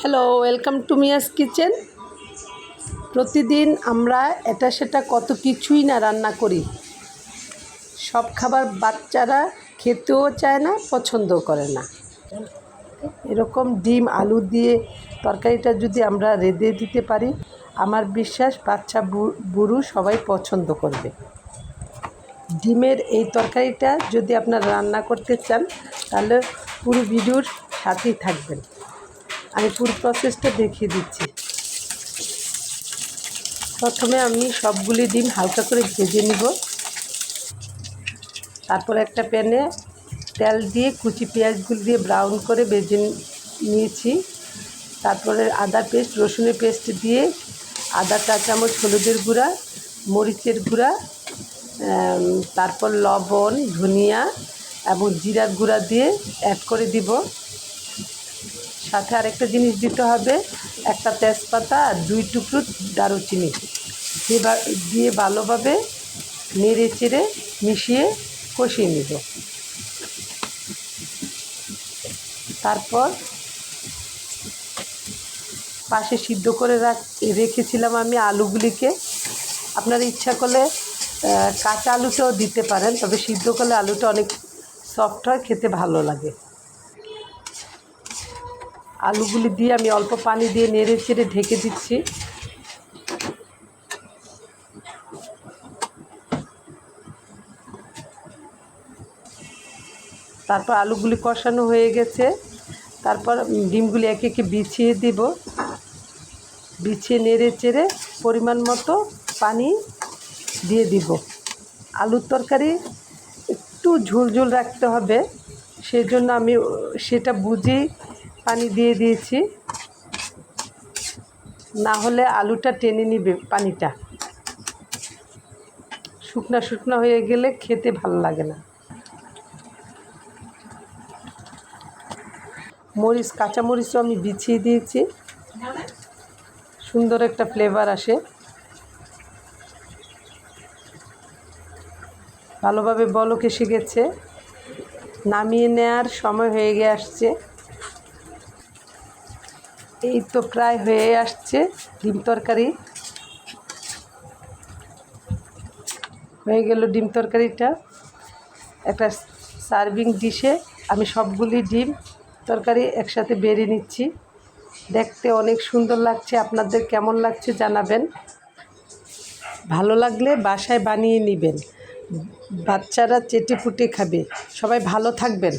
Hello, welcome to Mia's Kitchen. প্রতিদিন আমরা এটা সেটা কত কিছুই না রান্না করি। সব খাবার বাচ্চারা খেতেও চায় না, পছন্দও করে না। এরকম ডিম আলু দিয়ে তরকারিটা যদি আমরা রেঁধে দিতে পারি, আমার বিশ্বাস বাচ্চা বুড়ো সবাই পছন্দ করবে। ডিমের এই তরকারিটা যদি আপনারা রান্না করতে চান, তাহলে পুরো ভিডিওর সাথেই থাকবেন। আমি পুরো প্রসেসটা দেখিয়ে দিচ্ছি। প্রথমে আমি সবগুলি ডিম হালকা করে ভেজে নিব। তারপর একটা প্যানে তেল দিয়ে কুচি পেঁয়াজগুলি দিয়ে ব্রাউন করে ভেজে নিয়েছি। তারপরে আদা পেস্ট, রসুনের পেস্ট দিয়ে আদা চা চামচ, হলুদের গুঁড়া, মরিচের গুঁড়া, তারপর লবণ, ধনিয়া এবং জিরার গুঁড়া দিয়ে অ্যাড করে দিব। সাথে আরেকটা জিনিস দিতে হবে, একটা তেজপাতা আর 2 টুকরো দারুচিনি দিয়ে ভালোভাবে নেড়ে চেড়ে মিশিয়ে কষিয়ে নিব। তারপর পাশে সিদ্ধ করে রেখেছিলাম আমি আলুগুলিকে। আপনারা ইচ্ছা করলে কাঁচা আলুটাও দিতে পারেন, তবে সিদ্ধ করলে আলুটা অনেক সফট হয়, খেতে ভালো লাগে। আলুগুলি দিয়ে আমি অল্প পানি দিয়ে নেড়ে চেড়ে ঢেকে দিচ্ছি। তারপর আলুগুলি কষানো হয়ে গেছে। তারপর ডিমগুলি একে একে বিছিয়ে দিব। বিছিয়ে নেড়ে চেড়ে পরিমাণ মতো পানি দিয়ে দিব। আলুর তরকারি একটু ঝোল রাখতে হবে, সেই জন্য আমি সেটা বুঝেই পানি দিয়ে দিয়েছি, না হলে আলুটা টেনে নিবে পানিটা। শুকনা শুকনা হয়ে গেলে খেতে ভালো লাগে না। কাঁচা মরিচও আমি বিছিয়ে দিয়েছি, সুন্দর একটা ফ্লেভার আসে। ভালোভাবে বলক এসে গেছে, নামিয়ে নেওয়ার সময় হয়ে আসছে। এই তো প্রায় হয়ে আসছে। ডিম তরকারি হয়ে গেল। ডিম তরকারিটা একটা সার্ভিং ডিশে আমি সবগুলি ডিম তরকারি একসাথে বেড়ে নিচ্ছি। দেখতে অনেক সুন্দর লাগছে। আপনাদের কেমন লাগছে জানাবেন। ভালো লাগলে বাসায় বানিয়ে নেবেন, বাচ্চারা চেটেপুটে খাবে। সবাই ভালো থাকবেন।